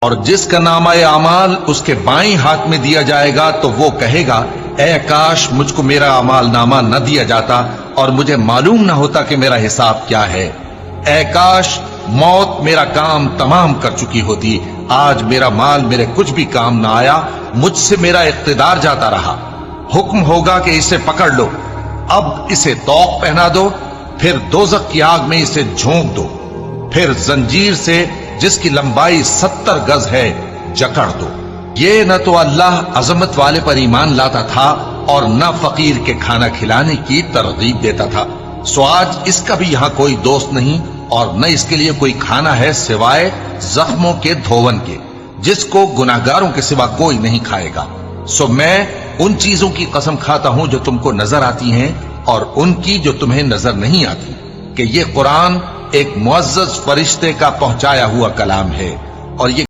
और जिसका नामा-ए अमाल उसके बाईं हाथ में दिया जाएगा तो वो कहेगा, ऐ काश मुझको मेरा अमाल नामा न दिया जाता और मुझे मालूम न होता कि मेरा हिसाब क्या है। ऐ काश मौत मेरा काम तमाम कर चुकी होती, आज मेरा माल मेरे कुछ भी काम न आया, मुझसे मेरा इख्तिदार जाता रहा। हुक्म होगा कि इसे पकड़ लो, अब इसे तौक पहना दो, फिर दोजख की आग में इसे झोंक दो, फिर जंजीर से जिसकी लंबाई 70 गज है जकड़ दो। ये न तो अल्लाह अजमत वाले पर ईमान लाता था और न फकीर के खाना खिलाने की तरगीब देता था। सो आज इसका भी यहाँ कोई दोस्त नहीं और न इसके लिए कोई खाना है सिवाय जख्मों के धोवन के, जिसको गुनाहगारों के सिवा कोई नहीं खाएगा। सो मैं उन चीजों की कसम खाता हूं जो तुमको नजर आती हैं और उनकी जो तुम्हें नजर नहीं आती, कि ये कुरान एक मुअज़्ज़ज़ फरिश्ते का पहुंचाया हुआ कलाम है और ये